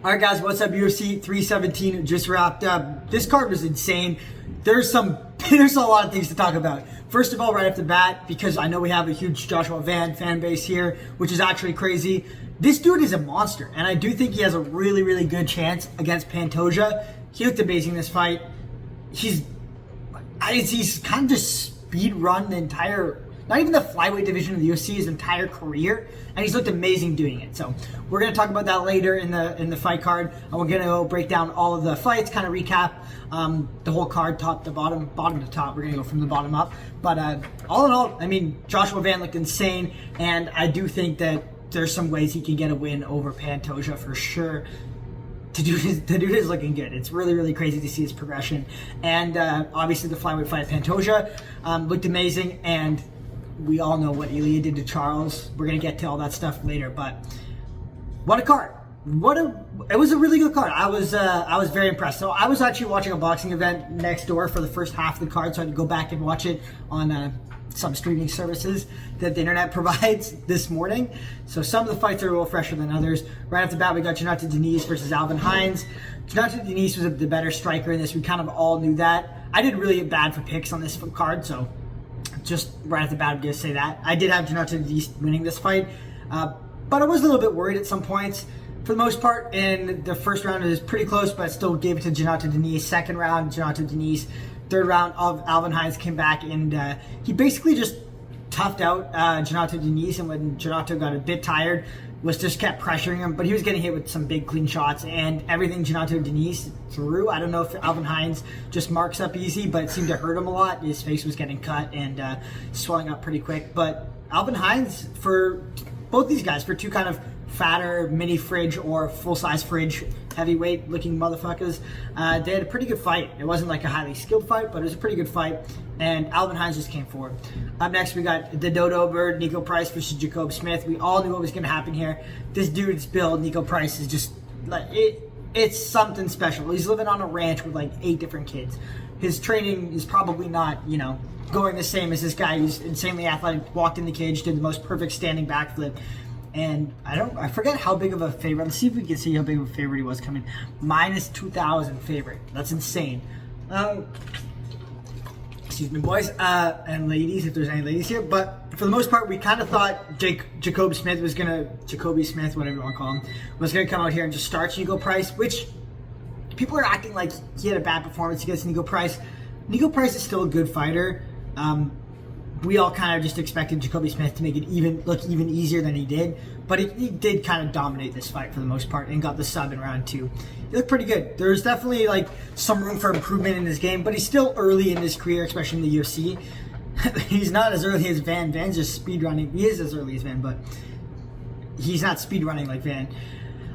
All right, guys, what's up? UFC 317 just wrapped up. This card was insane. There's a lot of things to talk about. First of all, right off the bat, because I know we have a huge Joshua Van fan base here, which is actually crazy. This dude is a monster, and I do think he has a really, really good chance against Pantoja. He looked amazing this fight. He's kind of just speed run the entire, not even the flyweight division of the UFC, his entire career, and he's looked amazing doing it. So we're going to talk about that later in the fight card, and we're going to go break down all of the fights, kind of recap the whole card, top to bottom, bottom to top. We're going to go from the bottom up. But all in all, I mean, Joshua Van looked insane, and I do think that there's some ways he can get a win over Pantoja for sure. The dude is looking good. It's really, really crazy to see his progression. And obviously the flyweight fight Pantoja looked amazing, and we all know what Ilia did to Charles. We're going to get to all that stuff later, but what a card. It was a really good card. I was very impressed. So I was actually watching a boxing event next door for the first half of the card, so I had to go back and watch it on some streaming services that the internet provides this morning. So some of the fights are a little fresher than others. Right off the bat, we got Jonathan Denise versus Alvin Hines. Jonathan Denise was the better striker in this. We kind of all knew that. I did really bad for picks on this card, so just right off the bat, I'm going to say that. I did have Jonathan Denise winning this fight, but I was a little bit worried at some points. For the most part, in the first round, it was pretty close, but I still gave it to Jonathan Denise. Second round, Jonathan Denise. Third round of Alvin Hines came back, and he basically just toughed out Jonathan Denise, and when Jonathan got a bit tired, was just kept pressuring him, but he was getting hit with some big clean shots, and everything Jonathan Denise threw, I don't know if Alvin Hines just marks up easy, but it seemed to hurt him a lot. His face was getting cut and swelling up pretty quick, but Alvin Hines, for both these guys, for two kind of fatter mini fridge or full-size fridge heavyweight looking motherfuckers, they had a pretty good fight. It wasn't like a highly skilled fight, but it was a pretty good fight, and Alvin Hines just came forward. Up next, we got the Dodo Bird, Nico Price versus Jacob Smith. We all knew what was going to happen here. This dude's build, Nico Price, is just like it's something special. He's living on a ranch with like 8 different kids. His training is probably not, going the same as this guy who's insanely athletic, walked in the cage, did the most perfect standing backflip. And I forget how big of a favorite. Let's see if we can see how big of a favorite he was coming. Minus 2,000 favorite. That's insane. Excuse me, boys and ladies, if there's any ladies here. But for the most part, we kind of thought Jacoby Smith, whatever you want to call him, was going to come out here and just start Nico Price, which people are acting like he had a bad performance against Nico Price. Nico Price is still a good fighter. We all kind of just expected Jacoby Smith to make it look even easier than he did, but he did kind of dominate this fight for the most part and got the sub in round 2. He looked pretty good. There's definitely like some room for improvement in this game, but he's still early in his career, especially in the UFC. He's not as early as Van. Van's just speed running. He is as early as Van, but he's not speed running like Van.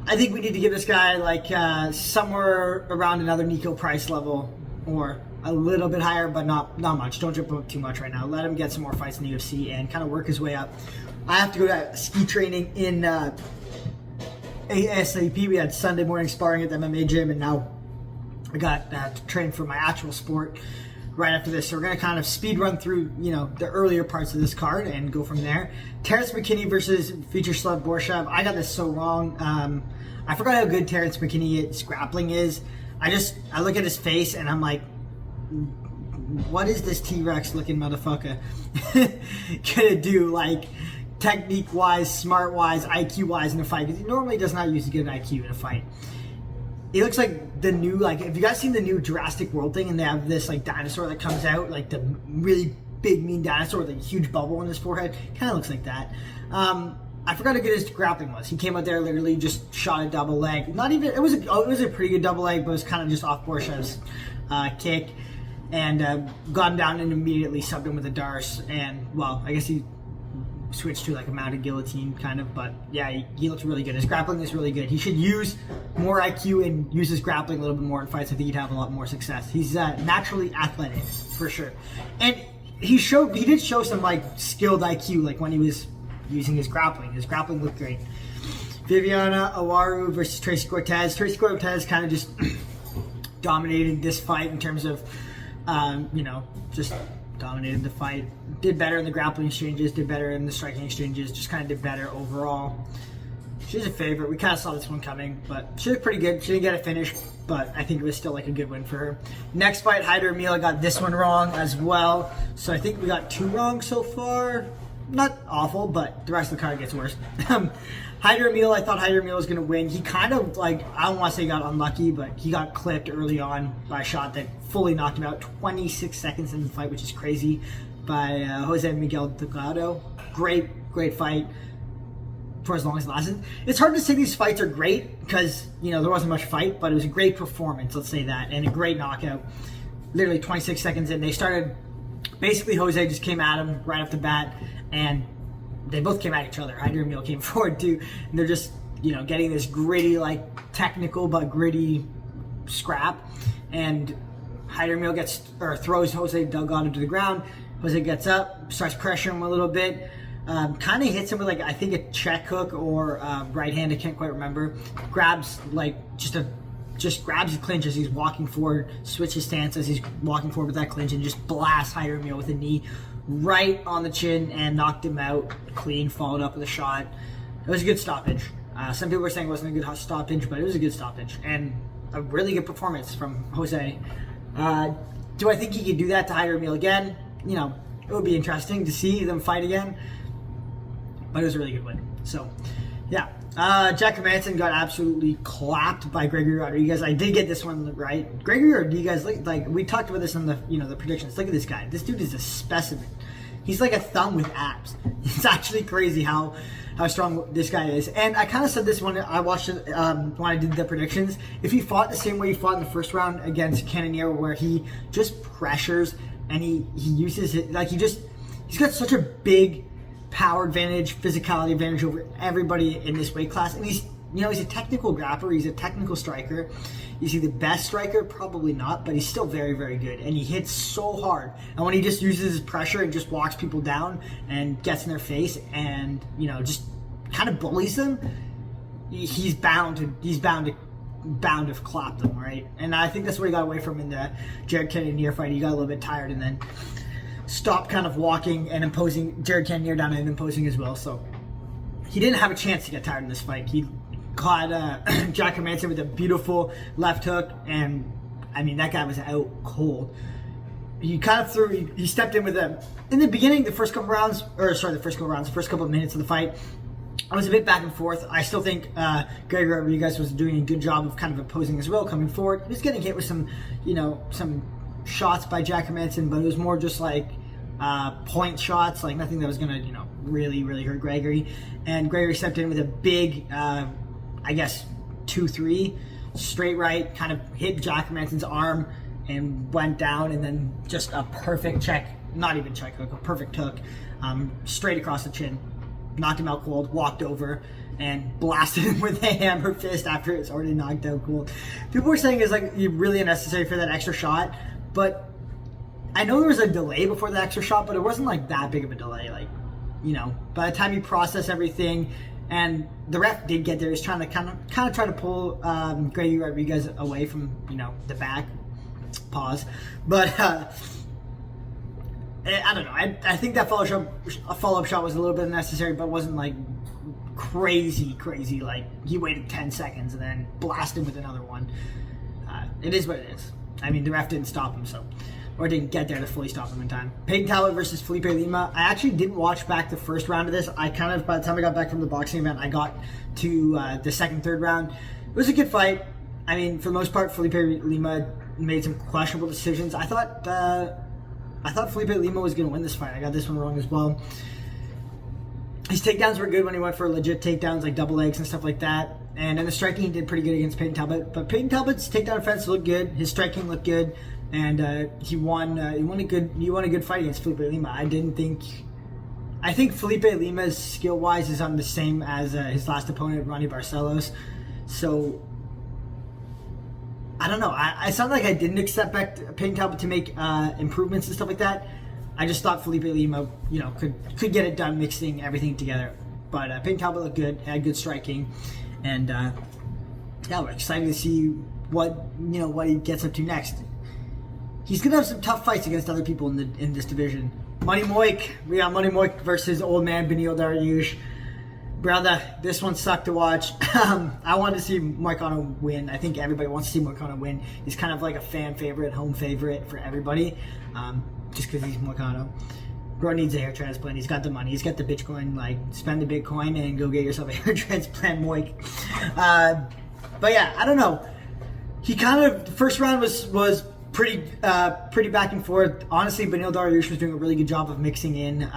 I think we need to give this guy like somewhere around another Nico Price level, or a little bit higher, but not much. Don't jump up too much right now. Let him get some more fights in the UFC and kind of work his way up. I have to go to ski training in ASAP. We had Sunday morning sparring at the MMA gym, and now I got to train for my actual sport right after this. So we're going to kind of speed run through, the earlier parts of this card and go from there. Terrence McKinney versus Vyacheslav Borshev. I got this so wrong. I forgot how good Terrence McKinney's grappling is. I look at his face and I'm like, what is this T-Rex looking motherfucker gonna do, like, technique-wise, smart-wise, IQ-wise in a fight? Because he normally does not use a good IQ in a fight. He looks like the new, like, have you guys seen the new Jurassic World thing, and they have this, like, dinosaur that comes out, like the really big, mean dinosaur with a huge bubble on his forehead? Kind of looks like that. I forgot how good his grappling was. He came out there, literally just shot a double leg. It was a pretty good double leg, but it was kind of just off Borshev's kick. And got him down and immediately subbed him with a Darce. And, well, I guess he switched to like a mounted guillotine kind of. But, yeah, he looks really good. His grappling is really good. He should use more IQ and use his grappling a little bit more in fights. I think he'd have a lot more success. He's naturally athletic, for sure. And he did show some, like, skilled IQ, like, when he was using his grappling. His grappling looked great. Viviana Awaru versus Tracy Cortez. Tracy Cortez kind of just dominated this fight in terms of just dominated the fight. Did better in the grappling exchanges, did better in the striking exchanges, just kind of did better overall. She's a favorite. We kind of saw this one coming, but she looked pretty good. She didn't get a finish, but I think it was still like a good win for her. Next fight, Hyder Emil got this one wrong as well. So I think we got 2 wrong so far. Not awful, but the rest of the card gets worse. Hyder Emil, I thought Hyder Emil was going to win. He kind of, like, I don't want to say he got unlucky, but he got clipped early on by a shot that fully knocked him out 26 seconds in the fight, which is crazy, by Jose Miguel Delgado. Great fight for as long as it lasted. It's hard to say these fights are great because, you know, there wasn't much fight, but it was a great performance, let's say that, and a great knockout. Literally 26 seconds in. They started, basically Jose just came at him right off the bat, and they both came at each other. Hyder Emil came forward too, and they're just, you know, getting this gritty, like, technical but gritty scrap. And Hyder Emil throws Jose Delgado to the ground. Jose gets up, starts pressuring him a little bit, kind of hits him with, like, I think a check hook or right hand. I can't quite remember. Grabs, like, just grabs his clinch as he's walking forward, switches stance as he's walking forward with that clinch, and just blasts Hyder Emil with a knee right on the chin and knocked him out clean, followed up with a shot. It was a good stoppage. Some people were saying it wasn't a good stoppage, but it was a good stoppage and a really good performance from Jose. Do I think he could do that to Hyder Emil again? You know, it would be interesting to see them fight again, but it was a really good win. So, yeah. Jack Hermansson got absolutely clapped by Gregory Rodriguez. I did get this one right. Gregory Rodriguez, like we talked about this on the the predictions. Look at this guy. This dude is a specimen. He's like a thumb with abs. It's actually crazy how strong this guy is. And I kind of said this when I watched it when I did the predictions. If he fought the same way he fought in the first round against Cannonier, where he just pressures and he uses it, like he's got such a big power advantage, physicality advantage over everybody in this weight class, and he's a technical grappler, he's a technical striker. Is he the best striker? Probably not, but he's still very, very good, and he hits so hard. And when he just uses his pressure and just walks people down and gets in their face and just kind of bullies them, he's bound to clap them, right? And I think that's what he got away from in the Jared Cannonier fight. He got a little bit tired and then stopped kind of walking and imposing Jared Cannonier down and imposing as well. So he didn't have a chance to get tired in this fight. He caught Jack Hermansson with a beautiful left hook, and I mean, that guy was out cold. He kind of he stepped in with in the beginning, the first couple of minutes of the fight, I was a bit back and forth. I still think Gregory Rodriguez was doing a good job of kind of opposing as well, coming forward. He was getting hit with some shots by Jack Hermansson, but it was more just like point shots, like nothing that was gonna really hurt Gregory. And Gregory stepped in with a big 2-3 straight right, kind of hit Jack Hermansson's arm and went down, and then just a perfect check, not even check hook, a perfect hook, straight across the chin, knocked him out cold, walked over and blasted him with a hammer fist after it's already knocked out cold. People were saying it's like really unnecessary for that extra shot, but I know there was a delay before the extra shot, but it wasn't like that big of a delay. Like, by the time you process everything, and the ref did get there, he's trying to kind of try to pull Gregory Rodriguez away from the back. Pause, but I don't know. I think that follow-up shot was a little bit unnecessary, but wasn't like crazy. Like he waited 10 seconds and then blasted him with another one. It is what it is. I mean, the ref didn't stop him, or didn't get there to fully stop him in time. Peyton Talbot versus Felipe Lima. I actually didn't watch back the first round of this. By the time I got back from the boxing event, I got to the second, third round. It was a good fight. I mean, for the most part, Felipe Lima made some questionable decisions. I thought Felipe Lima was going to win this fight. I got this one wrong as well. His takedowns were good when he went for legit takedowns, like double legs and stuff like that. And in the striking, he did pretty good against Peyton Talbot. But Peyton Talbot's takedown defense looked good. His striking looked good, and he won a good fight against Felipe Lima. I think Felipe Lima's skill wise is on the same as his last opponent, Ronnie Barcelos. So I don't know. I sound like I didn't expect Peyton Talbot to make improvements and stuff like that. I just thought Felipe Lima, could get it done mixing everything together. But Peyton Talbot looked good, had good striking, and we're excited to see what he gets up to next. He's gonna have some tough fights against other people in this division. Money Moik, we got Money Moik versus old man Beneil Dariush. Brother, this one sucked to watch. I wanted to see Moicano win. I think everybody wants to see Moicano win. He's kind of like a fan favorite, home favorite for everybody, just because he's Moicano. Bro needs a hair transplant. He's got the money. He's got the Bitcoin. Like, spend the Bitcoin and go get yourself a hair transplant, Moik. But yeah, I don't know. He kind of, the first round was pretty back and forth. Honestly, Beneil Dariush was doing a really good job of mixing in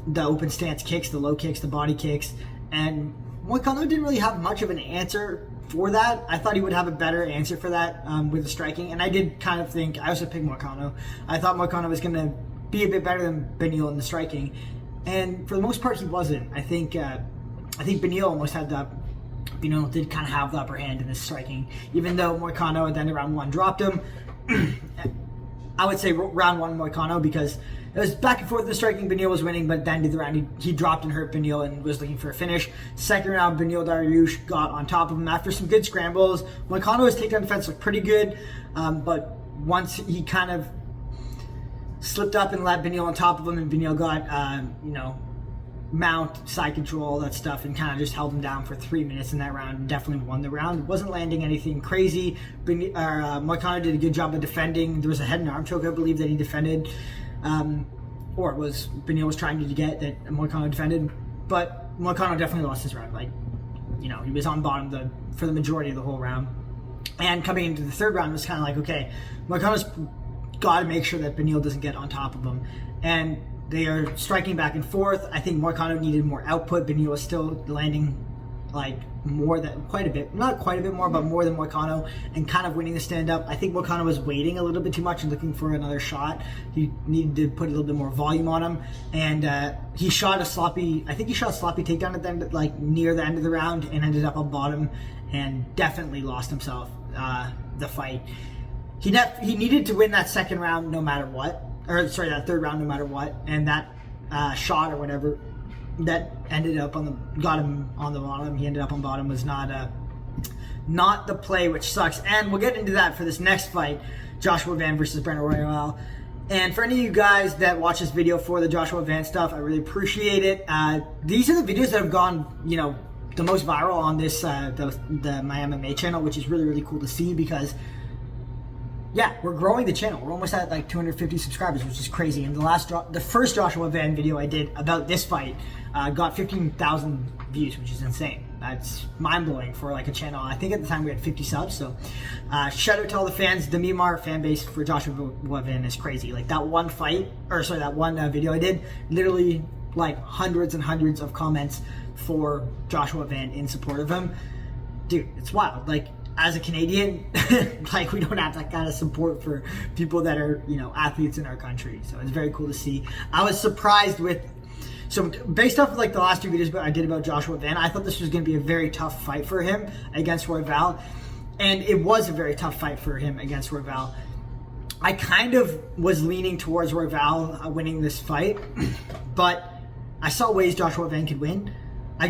the open stance kicks, the low kicks, the body kicks, and Moicano didn't really have much of an answer for that. I thought he would have a better answer for that with the striking, and I did kind of think, I also picked Moicano. I thought Moicano was going to be a bit better than Beneil in the striking, and for the most part he wasn't. I think Beneil almost had the, Beneil did kind of have the upper hand in this striking, even though Moicano at the end of round 1 dropped him. I would say round 1 Moicano, because it was back and forth in the striking. Beneil was winning, but at the end of the round he dropped and hurt Beneil and was looking for a finish. Second round, Beneil Dariush got on top of him after some good scrambles. Moicano's takedown defense looked pretty good, but once he kind of slipped up and let Beneil on top of him, and Beneil got mount, side control, all that stuff, and kind of just held him down for 3 minutes in that round. Definitely won the round. Wasn't landing anything crazy. Moicano did a good job of defending. There was a head and arm choke, I believe, that he defended, or it was Beneil was trying to get that Moicano defended. But Moicano definitely lost his round. He was on bottom for the majority of the whole round. And coming into the third round, it was kind of like, okay, Moicano's got to make sure that Beneil doesn't get on top of him. And they are striking back and forth. I think Moicano needed more output. Beneil was still landing quite a bit, not quite a bit more, but more than Moicano, and kind of winning the stand-up. I think Moicano was waiting a little bit too much and looking for another shot. He needed to put a little bit more volume on him, and he shot a sloppy takedown at the end, near the end of the round, and ended up on bottom, and definitely lost himself the fight. He needed to win that second round no matter what. That third round no matter what, and that shot or whatever that ended up got him on the bottom. He ended up on bottom, was not the play, which sucks. And we'll get into that for this next fight, Joshua Van versus Brandon Royval. And for any of you guys that watch this video for the Joshua Van stuff, I really appreciate it. These are the videos that have gone, the most viral on this the My MMA channel, which is really, really cool to see, because yeah, we're growing the channel. We're almost at 250 subscribers, which is crazy. And the first Joshua Van video I did about this fight got 15,000 views, which is insane. That's mind-blowing for a channel. I think at the time we had 50 subs. So shout out to all the fans. The Myanmar fan base for Joshua Van is crazy. That one video I did, literally hundreds and hundreds of comments for Joshua Van in support of him. Dude, it's wild. As a Canadian, we don't have that kind of support for people that are, athletes in our country. So it's very cool to see. I was surprised based off of the last 2 videos I did about Joshua Van, I thought this was going to be a very tough fight for him against Royval. And it was a very tough fight for him against Royval. I kind of was leaning towards Royval winning this fight, but I saw ways Joshua Van could win. I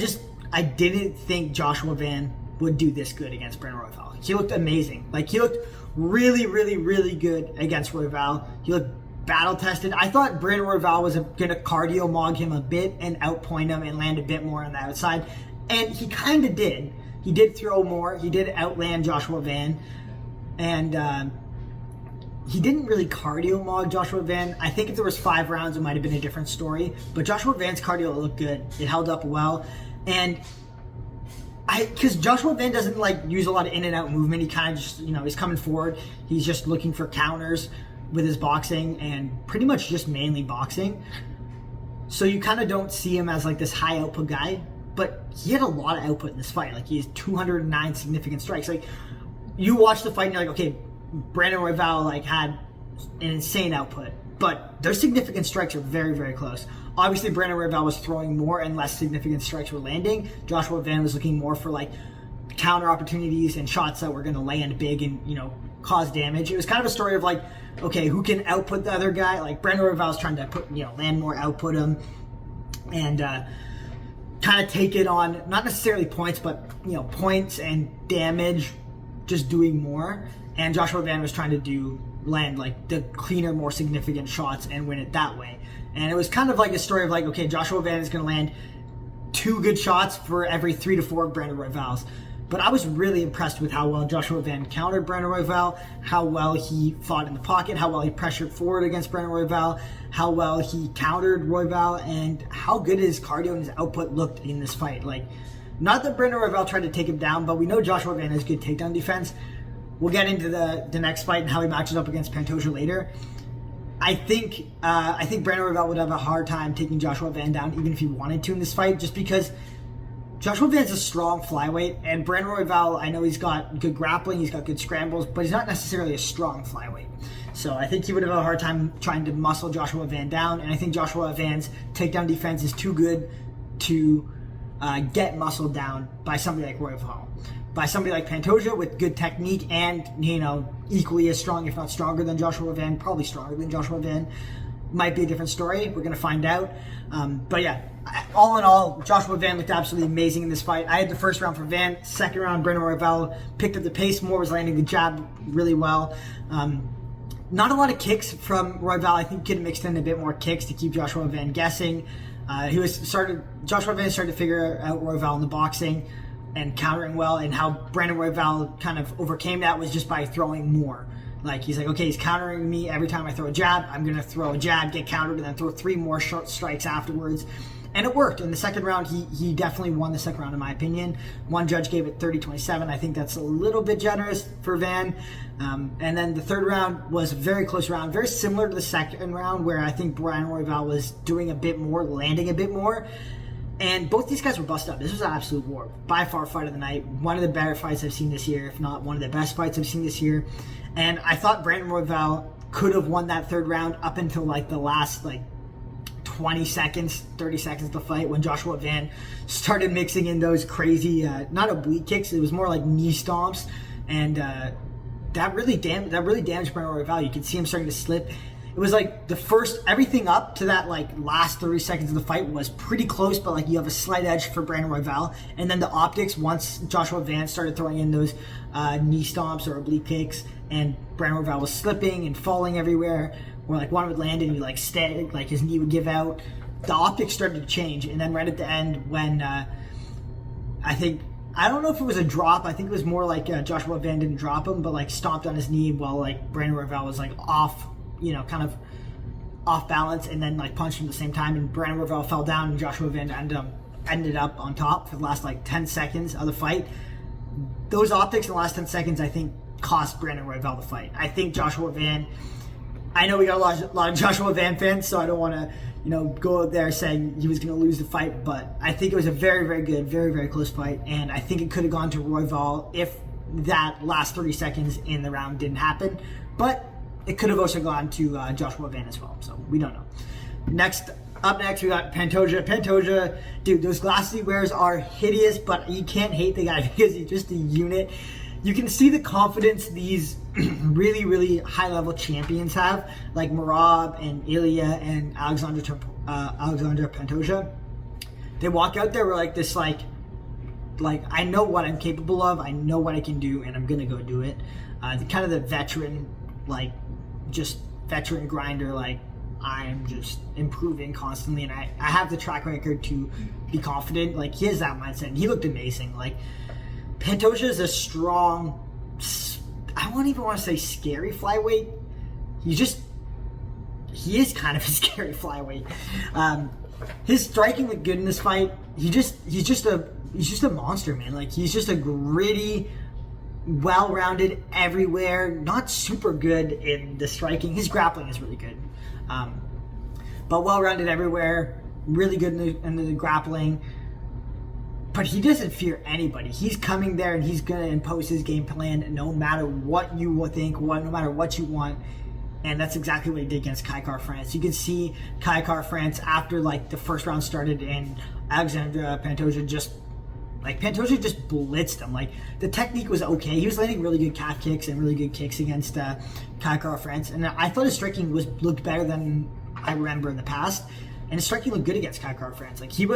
didn't think Joshua Van would do this good against Brandon Royval. He looked amazing. He looked really, really, really good against Royval. He looked battle tested. I thought Brandon Royval was going to cardio mog him a bit and outpoint him and land a bit more on the outside. And he kind of did. He did throw more. He did outland Joshua Van. And he didn't really cardio mog Joshua Van. I think if there was 5 rounds, it might have been a different story. But Joshua Van's cardio looked good. It held up well. And because Joshua Van doesn't use a lot of in and out movement. He kind of just, he's coming forward. He's just looking for counters with his boxing, and pretty much just mainly boxing. So you kind of don't see him as this high output guy, but he had a lot of output in this fight. He has 209 significant strikes. You watch the fight and you're okay, Brandon Royval had an insane output, but their significant strikes are very, very close. Obviously, Brandon Royval was throwing more and less significant strikes were landing. Joshua Van was looking more for counter opportunities and shots that were going to land big and cause damage. It was kind of a story of okay, who can output the other guy? Brandon Royval's trying to land more, output him, and kind of take it on not necessarily points, but points and damage, just doing more. And Joshua Van was trying to land the cleaner, more significant shots and win it that way. And it was kind of a story of okay, Joshua Van is going to land 2 good shots for every 3 to 4 Brandon Royval's. But I was really impressed with how well Joshua Van countered Brandon Royval, how well he fought in the pocket, how well he pressured forward against Brandon Royval, how well he countered Royval, and how good his cardio and his output looked in this fight. Like, not that Brandon Royval tried to take him down, but we know Joshua Van has good takedown defense. We'll get into the next fight and how he matches up against Pantoja later. I think Brandon Royval would have a hard time taking Joshua Van down, even if he wanted to in this fight, just because Joshua Van's a strong flyweight, and Brandon Royval, I know he's got good grappling, he's got good scrambles, but he's not necessarily a strong flyweight. So I think he would have a hard time trying to muscle Joshua Van down, and I think Joshua Van's takedown defense is too good to get muscled down by somebody like Royval. By somebody like Pantoja with good technique and, equally as strong, if not stronger than Joshua Van, probably stronger than Joshua Van, might be a different story. We're going to find out. But yeah, all in all, Joshua Van looked absolutely amazing in this fight. I had the first round for Van. Second round, Brandon Royval picked up the pace more, was landing the jab really well. Not a lot of kicks from Royval. I think he could have mixed in a bit more kicks to keep Joshua Van guessing. Joshua Van started to figure out Royval in the boxing and countering well, and how Brandon Royval kind of overcame that was just by throwing more. Like, he's like, okay, he's countering me every time I throw a jab. I'm going to throw a jab, get countered, and then throw 3 more short strikes afterwards. And it worked. In the second round, he definitely won the second round, in my opinion. One judge gave it 30-27. I think that's a little bit generous for Van. And then the third round was a very close round, very similar to the second round, where I think Brandon Royval was doing a bit more, landing a bit more. And both these guys were busted up. This was an absolute war. By far, fight of the night. One of the better fights I've seen this year, if not one of the best fights I've seen this year. And I thought Brandon Royval could have won that third round up until the last 20 seconds, 30 seconds of the fight, when Joshua Van started mixing in those crazy, not oblique kicks, it was more like knee stomps. And that really damaged Brandon Royval. You could see him starting to slip. It was everything up to that last 30 seconds of the fight was pretty close, but you have a slight edge for Brandon Royval. And then the optics, once Joshua Van started throwing in those knee stomps or oblique kicks, and Brandon Royval was slipping and falling everywhere, or one would land and he stay, his knee would give out. The optics started to change, and then right at the end when I don't know if it was a drop. I think it was more Joshua Van didn't drop him, but stomped on his knee while Brandon Royval was off. Kind of off balance, and then punched him at the same time, and Brandon Royval fell down, and Joshua Van ended up on top for the last 10 seconds of the fight. Those optics in the last 10 seconds, I think, cost Brandon Royval the fight. I think Joshua Van, I know we got a lot of Joshua Van fans, so I don't want to go out there saying he was going to lose the fight, but I think it was a very, very good, very, very close fight, and I think it could have gone to Royval if that last 30 seconds in the round didn't happen, but it could have also gone to Joshua Van as well, so we don't know. Up next, we got Pantoja. Pantoja, dude, those glasses he wears are hideous, but you can't hate the guy because he's just a unit. You can see the confidence these really, really high-level champions have, like Merab and Ilia and Alexander Pantoja. They walk out there with this I know what I'm capable of, I know what I can do, and I'm gonna go do it. Kind of the veteran, just veteran grinder, I'm just improving constantly, and I have the track record to be confident. He has that mindset, and he looked amazing. Pantoja is a strong, I won't even want to say scary flyweight. He is kind of a scary flyweight. His striking looked good in this fight. He's just a monster, man. He's just a gritty, well-rounded everywhere, not super good in the striking. His grappling is really good, but well-rounded everywhere, really good in the grappling. But he doesn't fear anybody. He's coming there and he's gonna impose his game plan no matter what you think, no matter what you want. And that's exactly what he did against Kai Kara-France. You can see Kai Kara-France after the first round started, and Alexander Pantoja just blitzed him. The technique was okay. He was landing really good calf kicks and really good kicks against Kai Kara-France, and I thought his striking looked better than I remember in the past. And his striking looked good against Kai Kara-France. He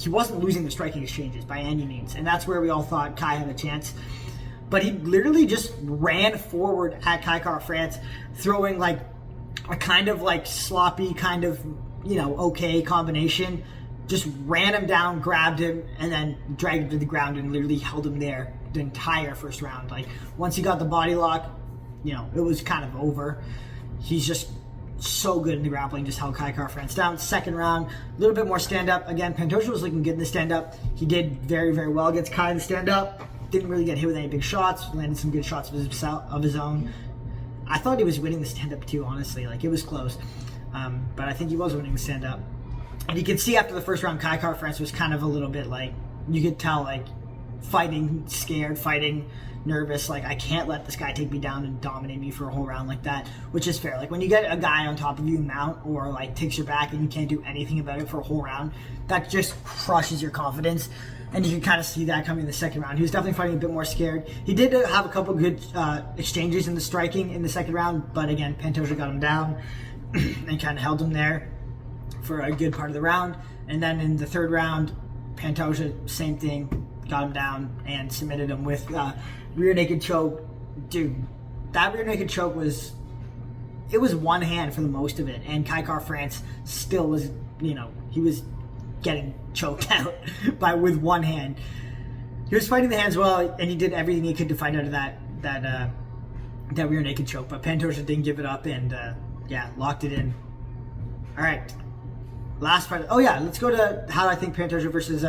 wasn't losing the striking exchanges by any means, and that's where we all thought Kai had a chance. But he literally just ran forward at Kai Kara-France, throwing a kind of sloppy, kind of okay combination just ran him down, grabbed him, and then dragged him to the ground and literally held him there the entire first round. Like, once he got the body lock, you know, it was kind of over. He's just so good in the grappling, just held Kai Kara-France down. Second round, a little bit more stand-up. Again, Pantoja was looking good in the stand-up. He did very, very well against Kai in the stand-up. Didn't really get hit with any big shots. Landed some good shots of his own. I thought he was winning the stand-up too, honestly. Like, it was close. But I think he was winning the stand-up. And you can see after the first round, Kai Kara-France was kind of a little bit like, you could tell, like, fighting scared, fighting nervous. Like, I can't let this guy take me down and dominate me for a whole round like that, which is fair. Like, when you get a guy on top of you mount or like takes your back and you can't do anything about it for a whole round, that just crushes your confidence. And you can kind of see that coming in the second round. He was definitely fighting a bit more scared. He did have a couple good exchanges in the striking in the second round, but again, Pantoja got him down and kind of held him there for a good part of the round. And then in the third round, Pantoja, same thing, got him down and submitted him with rear naked choke. Dude, that rear naked choke was one hand for the most of it, and Kai Kara-France still was, you know, he was getting choked out with one hand. He was fighting the hands well, and he did everything he could to fight out of that rear naked choke, but Pantoja didn't give it up and locked it in. All right, last fight. Oh yeah, let's go to how I think Pantoja versus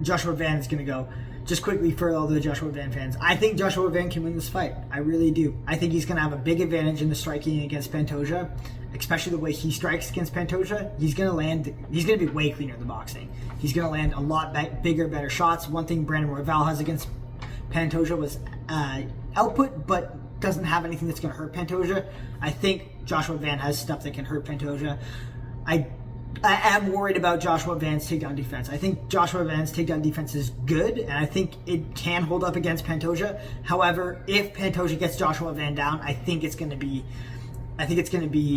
Joshua Van is going to go. Just quickly for all the Joshua Van fans, I think Joshua Van can win this fight. I really do. I think he's going to have a big advantage in the striking against Pantoja, especially the way he strikes against Pantoja. He's going to be way cleaner in the boxing. He's going to land a lot bigger, better shots. One thing Brandon Royval has against Pantoja was output, but doesn't have anything that's going to hurt Pantoja. I think Joshua Van has stuff that can hurt Pantoja. I am worried about Joshua Van's takedown defense. I think Joshua Van's takedown defense is good, and I think it can hold up against Pantoja. However, if Pantoja gets Joshua Van down, I think it's going to be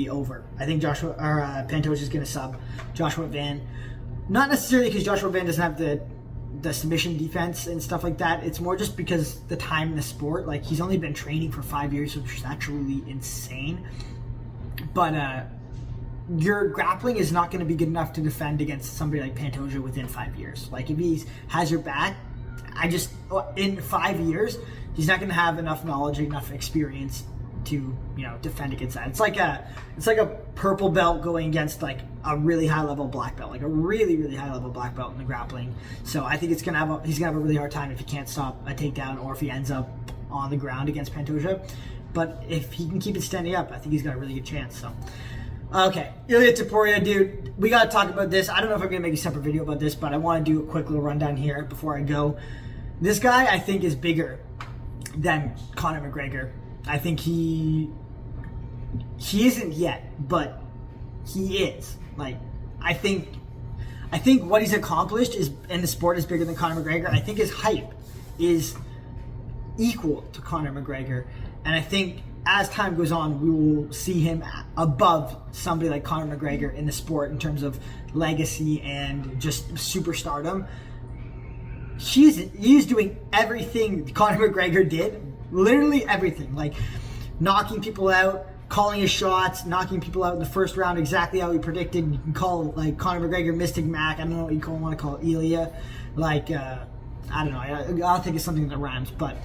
over. I think Pantoja is going to sub Joshua Van. Not necessarily because Joshua Van doesn't have the submission defense and stuff like that. It's more just because the time in the sport. Like, he's only been training for 5 years, which is actually insane. But your grappling is not going to be good enough to defend against somebody like Pantoja within 5 years. Like, if he has your back, in 5 years, he's not going to have enough knowledge, enough experience to, you know, defend against that. It's like a purple belt going against like a really high level black belt, like a really, really high level black belt in the grappling. So I think he's gonna have a really hard time if he can't stop a takedown or if he ends up on the ground against Pantoja. But if he can keep it standing up, I think he's got a really good chance. So. Okay, Ilia Topuria, dude, we gotta talk about this. I don't know if I'm gonna make a separate video about this, but I want to do a quick little rundown here before I go. This guy, I think, is bigger than Connor McGregor. I think he isn't yet, but he is. Like, I think what he's accomplished is in the sport is bigger than Connor McGregor. I think his hype is equal to Connor McGregor, and I think as time goes on, we will see him above somebody like Connor McGregor in the sport in terms of legacy and just superstardom. He's doing everything Connor McGregor did, literally everything, like knocking people out, calling his shots, knocking people out in the first round exactly how he predicted. You can call like Conor McGregor Mystic Mac. I don't know what you want to call Ilia. Like, I don't know. I'll think of something that rhymes, but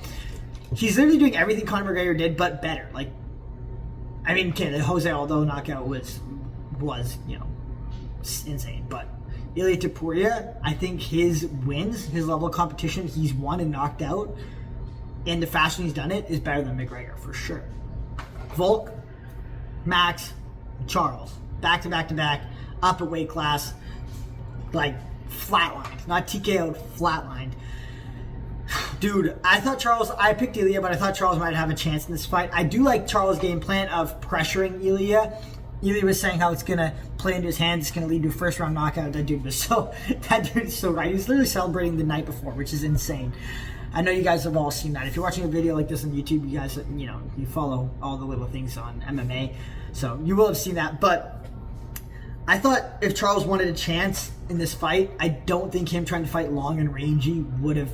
he's literally doing everything Conor McGregor did, but better. Like, I mean, okay, the Jose Aldo knockout was you know, insane, but Ilia Topuria, I think his wins, his level of competition, he's won and knocked out, and the fashion he's done it is better than McGregor for sure. Volk, Max, Charles, back to back, up a weight class, like flatlined, not TKO'd, flatlined. Dude, I picked Ilia, but I thought Charles might have a chance in this fight. I do like Charles' game plan of pressuring Ilia. Ilia was saying how it's going to play into his hands, it's going to lead to a first round knockout. That dude is so right. He was literally celebrating the night before, which is insane. I know you guys have all seen that. If you're watching a video like this on YouTube, you guys, you know, you follow all the little things on MMA, so you will have seen that. But I thought if Charles wanted a chance in this fight, I don't think him trying to fight long and rangy would have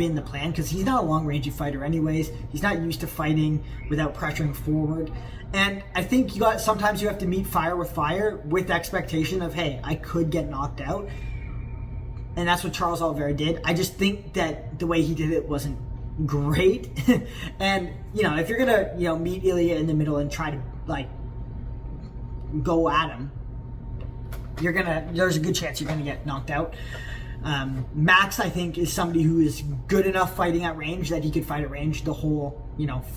been the plan because he's not a long-rangey fighter anyways. He's not used to fighting without pressuring forward. And I think sometimes you have to meet fire with expectation of, hey, I could get knocked out. And that's what Charles Oliveira did. I just think that the way he did it wasn't great. And, if you're going to, meet Ilia in the middle and try to, go at him, there's a good chance you're going to get knocked out. Max, I think, is somebody who is good enough fighting at range that he could fight at range the whole,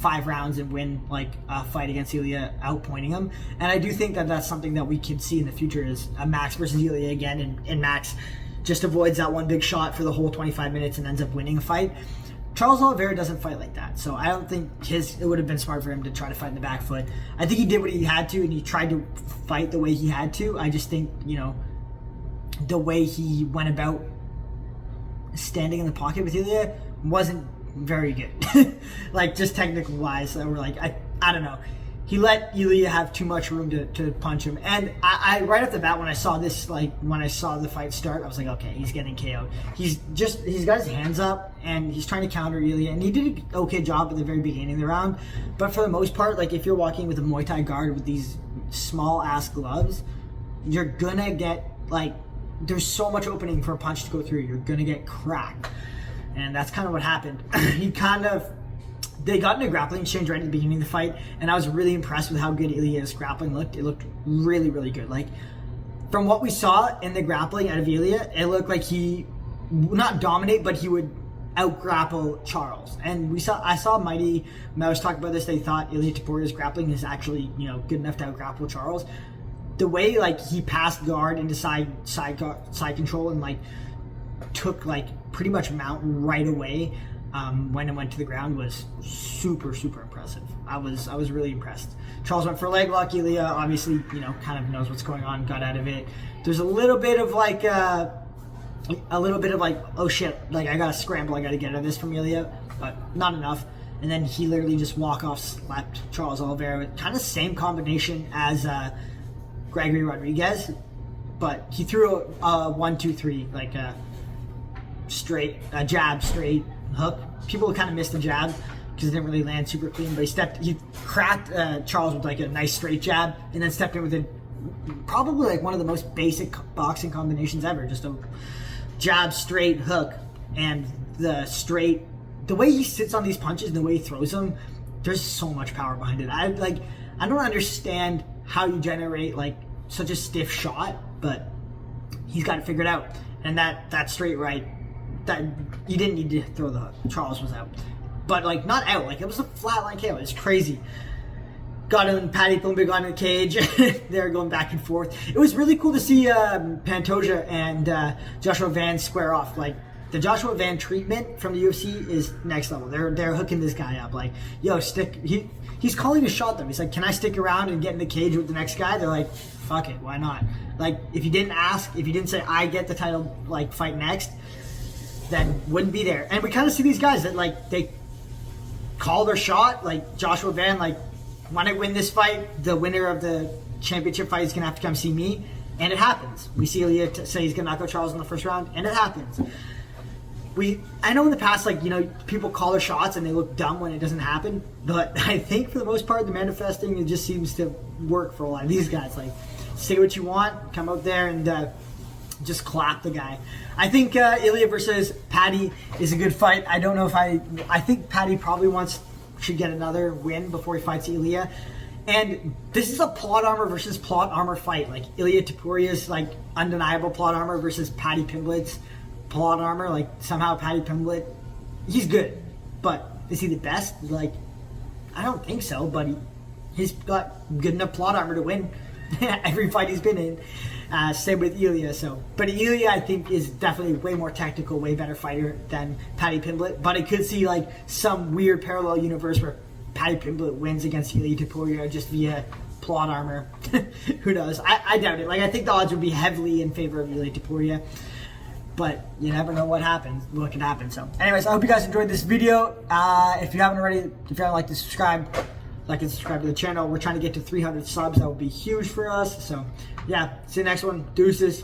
5 rounds and win a fight against Ilia, outpointing him. And I do think that that's something that we could see in the future is a Max versus Ilia again, and Max just avoids that one big shot for the whole 25 minutes and ends up winning a fight. Charles Oliveira doesn't fight like that, so I don't think it would have been smart for him to try to fight in the back foot. I think he did what he had to, and he tried to fight the way he had to. I just think, the way he went about standing in the pocket with Ilia wasn't very good. Just technical wise, we're I don't know. He let Ilia have too much room to punch him. And I right off the bat, when I saw this, when I saw the fight start, I was like, okay, he's getting KO'd. He's got his hands up, and he's trying to counter Ilia. And he did an okay job at the very beginning of the round. But for the most part, if you're walking with a Muay Thai guard with these small-ass gloves, you're gonna get, there's so much opening for a punch to go through. You're gonna get cracked. And that's kind of what happened. They got in a grappling exchange right at the beginning of the fight, and I was really impressed with how good Ilia's grappling looked. It looked really, really good. From what we saw in the grappling out of Ilia, it looked like he would not dominate, but he would out-grapple Charles. And I saw Mighty Mouse talk about this. They thought Ilia Topuria's grappling is actually, good enough to out-grapple Charles. The way, he passed guard into side control and, took, pretty much mount right away, when it went to the ground was super, super impressive. I was really impressed. Charles went for a leg lock. Ilia obviously, kind of knows what's going on, got out of it. There's a little bit of oh shit, I gotta scramble, I gotta get out of this from Ilia, but not enough. And then he literally just walk-off slapped Charles Oliveira with kind of same combination as Gregory Rodriguez, but he threw a 1-2-3, straight, jab, straight, hook. People kind of missed the jab because it didn't really land super clean, but he cracked Charles with a nice straight jab and then stepped in with probably one of the most basic boxing combinations ever. Just a jab, straight, hook, and the way he sits on these punches and the way he throws them, there's so much power behind it. I don't understand how you generate such a stiff shot, but he's got it figured out. And that straight right, that you didn't need to throw the hook. Charles was out, but not out. It was a flatline KO. It's crazy. Got him, Paddy Pimblett got in the cage. They're going back and forth. It was really cool to see Pantoja and Joshua Van square off. The Joshua Van treatment from the UFC is next level. They're hooking this guy up. Yo, stick. He's calling a shot them. He's like, can I stick around and get in the cage with the next guy? They're like, fuck it, why not? If you didn't ask, if you didn't say I get the title fight next, then wouldn't be there. And we kind of see these guys that they call their shot. Joshua Van, when I win this fight, the winner of the championship fight is gonna have to come see me, and it happens. We see Ilia say he's gonna knock out Charles in the first round, and it happens. I know in the past, people call their shots and they look dumb when it doesn't happen, but I think for the most part, the manifesting, it just seems to work for a lot of these guys. Say what you want, come out there and just clap the guy. I think Ilia versus Paddy is a good fight. I don't know if I think Paddy probably should get another win before he fights Ilia. And this is a plot armor versus plot armor fight. Ilia Topuria's undeniable plot armor versus Paddy Pimblett's plot armor. Somehow Paddy Pimblett, he's good, but is he the best? I don't think so, but he's got good enough plot armor to win every fight he's been in. Same with Ilia. But Ilia, I think, is definitely way more technical, way better fighter than Paddy Pimblett. But I could see some weird parallel universe where Paddy Pimblett wins against Ilia Topuria just via plot armor. Who knows? I doubt it. I think the odds would be heavily in favor of Ilia Topuria. But you never know what can happen. So anyways, I hope you guys enjoyed this video. If you haven't already, if you haven't to subscribe to the channel. We're trying to get to 300 subs. That would be huge for us. So yeah, see you next one. Deuces.